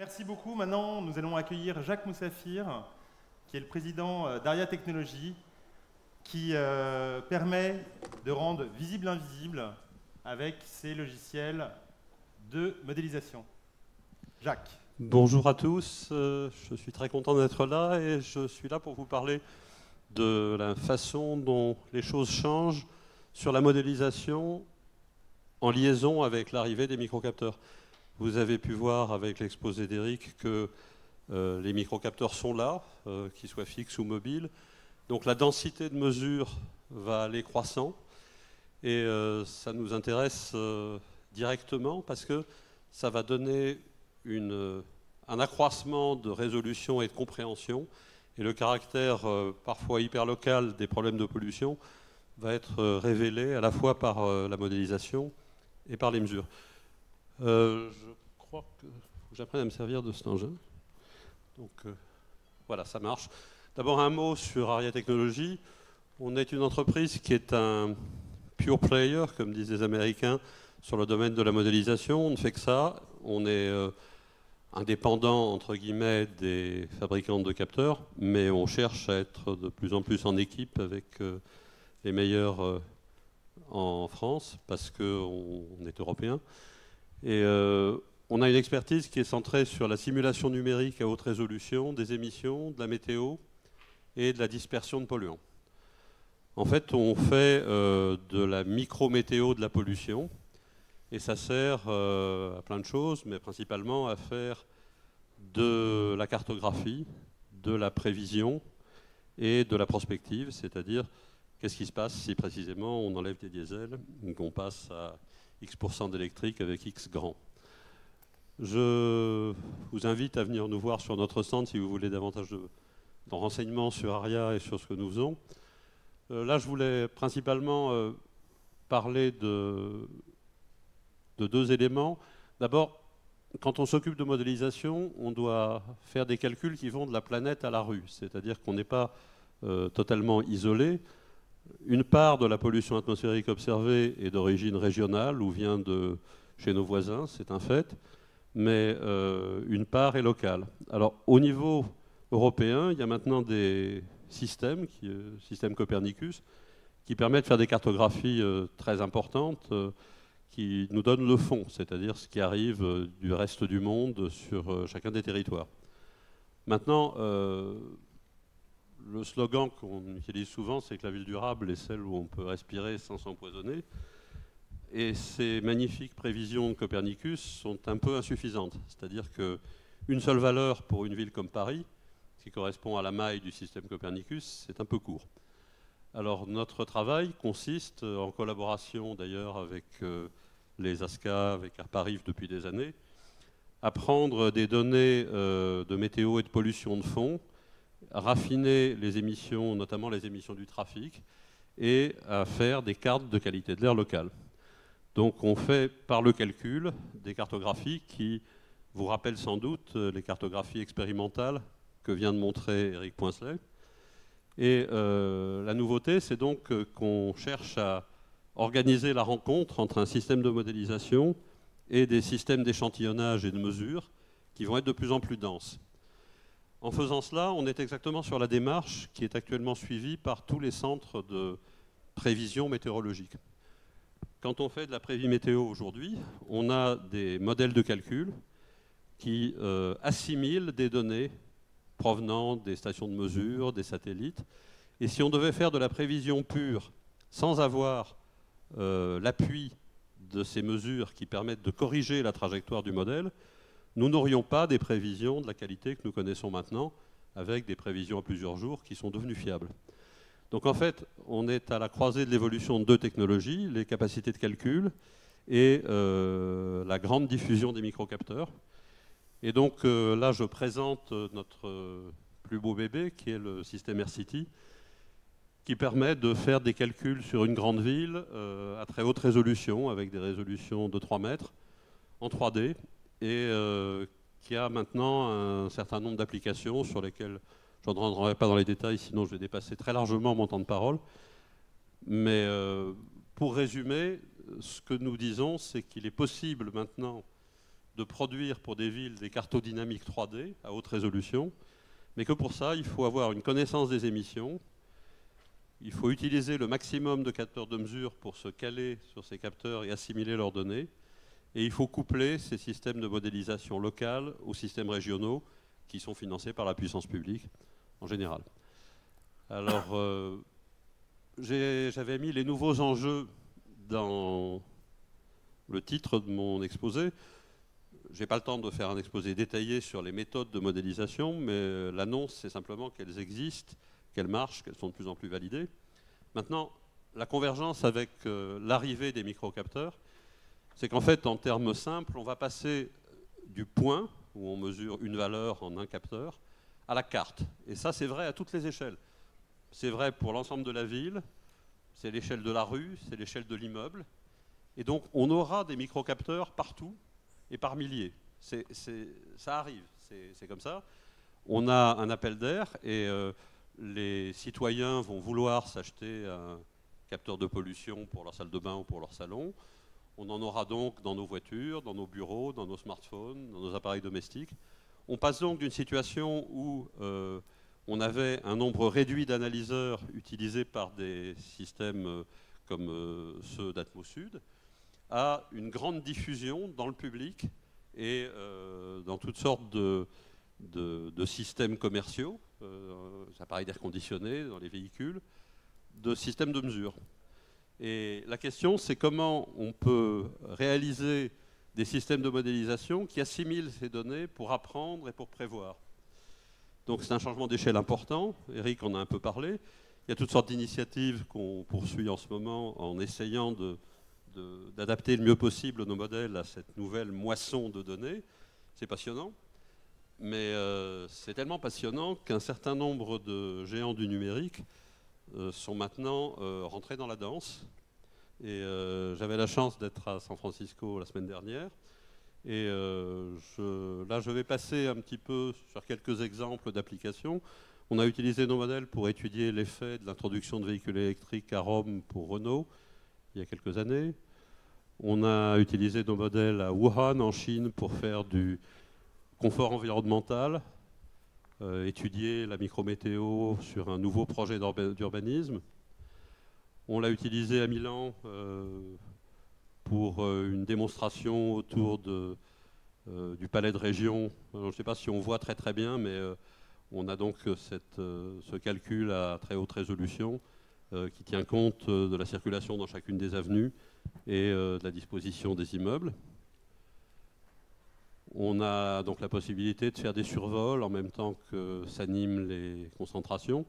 Merci beaucoup. Maintenant, nous allons accueillir Jacques Moussafir, qui est le président d'Aria Technologies, qui permet de rendre visible l'invisible avec ses logiciels de modélisation. Jacques. Bonjour à tous, je suis très content d'être là et je suis là pour vous parler de la façon dont les choses changent sur la modélisation en liaison avec l'arrivée des microcapteurs. Vous avez pu voir avec l'exposé d'Eric que les microcapteurs sont là, qu'ils soient fixes ou mobiles. Donc la densité de mesure va aller croissant et ça nous intéresse directement parce que ça va donner un accroissement de résolution et de compréhension, et le caractère parfois hyper local des problèmes de pollution va être révélé à la fois par la modélisation et par les mesures. Je crois que j'apprends à me servir de cet engin. Donc voilà, ça marche. D'abord un mot sur Aria Technologies. On est une entreprise qui est un pure player, comme disent les Américains, sur le domaine de la modélisation. On ne fait que ça. On est indépendant, entre guillemets, des fabricants de capteurs, mais on cherche à être de plus en plus en équipe avec les meilleurs en France, parce qu'on est européen. Et on a une expertise qui est centrée sur la simulation numérique à haute résolution des émissions, de la météo et de la dispersion de polluants. En fait, on fait de la micro-météo de la pollution, et ça sert à plein de choses, mais principalement à faire de la cartographie, de la prévision et de la prospective, c'est-à-dire qu'est-ce qui se passe si précisément on enlève des diesels et qu'on passe à X% d'électrique avec X grand. Je vous invite à venir nous voir sur notre stand si vous voulez davantage de renseignements sur Aria et sur ce que nous faisons. Là, je voulais principalement parler de deux éléments. D'abord, quand on s'occupe de modélisation, on doit faire des calculs qui vont de la planète à la rue, c'est-à-dire qu'on n'est pas totalement isolé. Une part de la pollution atmosphérique observée est d'origine régionale ou vient de chez nos voisins, c'est un fait, mais une part est locale. Alors, au niveau européen, il y a maintenant des systèmes, système Copernicus, qui permettent de faire des cartographies très importantes, qui nous donnent le fond, c'est-à-dire ce qui arrive du reste du monde sur chacun des territoires. Maintenant, le slogan qu'on utilise souvent, c'est que la ville durable est celle où on peut respirer sans s'empoisonner. Et ces magnifiques prévisions de Copernicus sont un peu insuffisantes. C'est-à-dire qu'une seule valeur pour une ville comme Paris, qui correspond à la maille du système Copernicus, c'est un peu court. Alors notre travail consiste, en collaboration d'ailleurs avec les ASCA, avec ARPA-RIF depuis des années, à prendre des données de météo et de pollution de fond, à raffiner les émissions, notamment les émissions du trafic, et à faire des cartes de qualité de l'air locale. Donc on fait par le calcul des cartographies qui vous rappellent sans doute les cartographies expérimentales que vient de montrer Éric Poincelet. Et la nouveauté, c'est donc qu'on cherche à organiser la rencontre entre un système de modélisation et des systèmes d'échantillonnage et de mesure qui vont être de plus en plus denses. En faisant cela, on est exactement sur la démarche qui est actuellement suivie par tous les centres de prévision météorologique. Quand on fait de la prévision météo aujourd'hui, on a des modèles de calcul qui assimilent des données provenant des stations de mesure, des satellites. Et si on devait faire de la prévision pure sans avoir l'appui de ces mesures qui permettent de corriger la trajectoire du modèle, nous n'aurions pas des prévisions de la qualité que nous connaissons maintenant, avec des prévisions à plusieurs jours qui sont devenues fiables. Donc en fait, on est à la croisée de l'évolution de deux technologies, les capacités de calcul et la grande diffusion des microcapteurs. Et donc là, je présente notre plus beau bébé, qui est le système AirCity, qui permet de faire des calculs sur une grande ville à très haute résolution, avec des résolutions de 3 mètres, en 3D, et qui a maintenant un certain nombre d'applications sur lesquelles je ne rentrerai pas dans les détails, sinon je vais dépasser très largement mon temps de parole. Mais pour résumer, ce que nous disons, c'est qu'il est possible maintenant de produire pour des villes des cartodynamiques 3D à haute résolution, mais que pour ça, il faut avoir une connaissance des émissions, il faut utiliser le maximum de capteurs de mesure pour se caler sur ces capteurs et assimiler leurs données, et il faut coupler ces systèmes de modélisation locale aux systèmes régionaux qui sont financés par la puissance publique en général. Alors, j'avais mis les nouveaux enjeux dans le titre de mon exposé. Je n'ai pas le temps de faire un exposé détaillé sur les méthodes de modélisation, mais l'annonce, c'est simplement qu'elles existent, qu'elles marchent, qu'elles sont de plus en plus validées. Maintenant, la convergence avec l'arrivée des microcapteurs, c'est qu'en fait, en termes simples, on va passer du point, où on mesure une valeur en un capteur, à la carte. Et ça, c'est vrai à toutes les échelles. C'est vrai pour l'ensemble de la ville, c'est l'échelle de la rue, c'est l'échelle de l'immeuble. Et donc, on aura des microcapteurs partout et par milliers. Ça arrive, c'est comme ça. On a un appel d'air et les citoyens vont vouloir s'acheter un capteur de pollution pour leur salle de bain ou pour leur salon. On en aura donc dans nos voitures, dans nos bureaux, dans nos smartphones, dans nos appareils domestiques. On passe donc d'une situation où on avait un nombre réduit d'analyseurs utilisés par des systèmes comme ceux d'Atmosud à une grande diffusion dans le public et dans toutes sortes de systèmes commerciaux, appareils d'air conditionné dans les véhicules, de systèmes de mesure. Et la question, c'est comment on peut réaliser des systèmes de modélisation qui assimilent ces données pour apprendre et pour prévoir. Donc c'est un changement d'échelle important. Eric en a un peu parlé. Il y a toutes sortes d'initiatives qu'on poursuit en ce moment en essayant d'adapter le mieux possible nos modèles à cette nouvelle moisson de données. C'est passionnant. Mais c'est tellement passionnant qu'un certain nombre de géants du numérique sont maintenant rentrés dans la danse. Et j'avais la chance d'être à San Francisco la semaine dernière. Et là, je vais passer un petit peu sur quelques exemples d'applications. On a utilisé nos modèles pour étudier l'effet de l'introduction de véhicules électriques à Rome pour Renault, il y a quelques années. On a utilisé nos modèles à Wuhan, en Chine, pour faire du confort environnemental, étudier la micrométéo sur un nouveau projet d'urbanisme. On l'a utilisé à Milan pour une démonstration autour du palais de région. Alors, je ne sais pas si on voit très bien, mais on a donc ce calcul à très haute résolution qui tient compte de la circulation dans chacune des avenues et de la disposition des immeubles. On a donc la possibilité de faire des survols en même temps que s'animent les concentrations.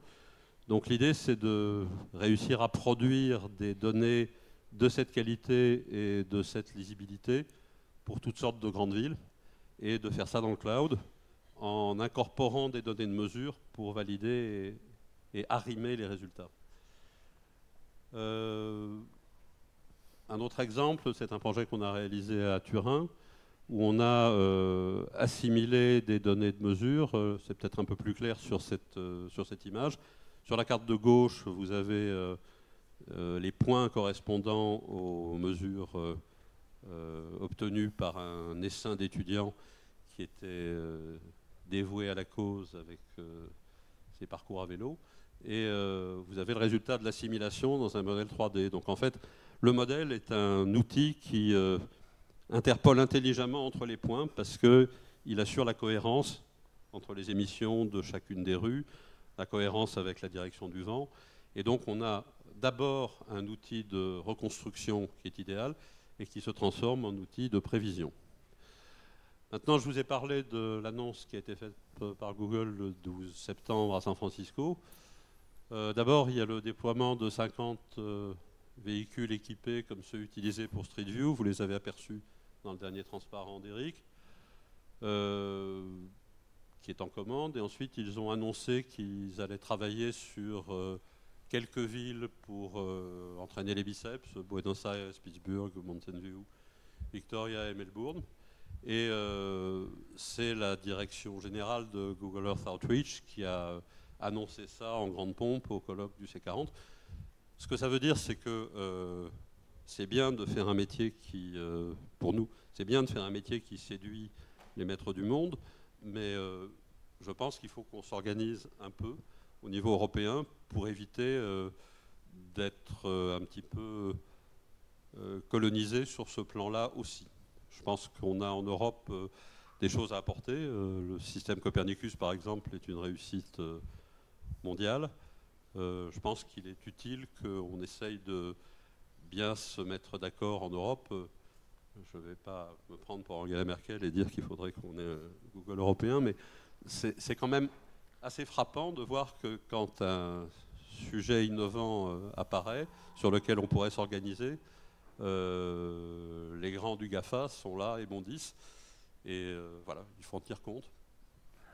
Donc l'idée, c'est de réussir à produire des données de cette qualité et de cette lisibilité pour toutes sortes de grandes villes et de faire ça dans le cloud en incorporant des données de mesure pour valider et arrimer les résultats. Un autre exemple, c'est un projet qu'on a réalisé à Turin où on a assimilé des données de mesure. C'est peut-être un peu plus clair sur cette image. Sur la carte de gauche, vous avez les points correspondant aux mesures obtenues par un essaim d'étudiants qui était dévoué à la cause avec ses parcours à vélo. Et vous avez le résultat de l'assimilation dans un modèle 3D. Donc en fait, le modèle est un outil qui interpole intelligemment entre les points parce qu'il assure la cohérence entre les émissions de chacune des rues, la cohérence avec la direction du vent. Et donc on a d'abord un outil de reconstruction qui est idéal et qui se transforme en outil de prévision. Maintenant, je vous ai parlé de l'annonce qui a été faite par Google le 12 septembre à San Francisco. D'abord, il y a le déploiement de 50 véhicules équipés comme ceux utilisés pour Street View. Vous les avez aperçus dans le dernier transparent d'Eric, qui est en commande. Et ensuite, ils ont annoncé qu'ils allaient travailler sur quelques villes pour entraîner les biceps, Buenos Aires, Pittsburgh, Mountain View, Victoria et Melbourne. Et c'est la direction générale de Google Earth Outreach qui a annoncé ça en grande pompe au colloque du C40. Ce que ça veut dire, c'est que c'est bien de faire un métier qui, pour nous, c'est bien de faire un métier qui séduit les maîtres du monde, mais je pense qu'il faut qu'on s'organise un peu au niveau européen pour éviter d'être un petit peu colonisé sur ce plan-là aussi. Je pense qu'on a en Europe des choses à apporter. Le système Copernicus, par exemple, est une réussite mondiale. Je pense qu'il est utile qu'on essaye de bien se mettre d'accord en Europe. Je ne vais pas me prendre pour Angela Merkel et dire qu'il faudrait qu'on ait un Google européen, mais c'est quand même assez frappant de voir que quand un sujet innovant apparaît, sur lequel on pourrait s'organiser, les grands du GAFA sont là et bondissent. Et voilà, il faut en tenir compte.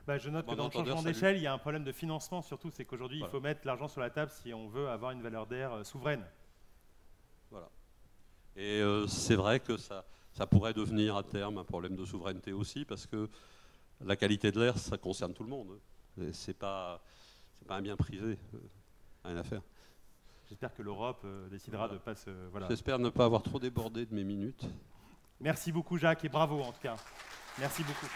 Bah, je note que dans le changement d'échelle, il y a un problème de financement surtout, c'est qu'aujourd'hui, il faut mettre l'argent sur la table si on veut avoir une valeur d'air souveraine. Voilà. Et c'est vrai que ça pourrait devenir à terme un problème de souveraineté aussi, parce que la qualité de l'air, ça concerne tout le monde. C'est pas un bien privé, rien à faire. J'espère que l'Europe décidera de pas se... Voilà. J'espère ne pas avoir trop débordé de mes minutes. Merci beaucoup Jacques et bravo en tout cas. Merci beaucoup.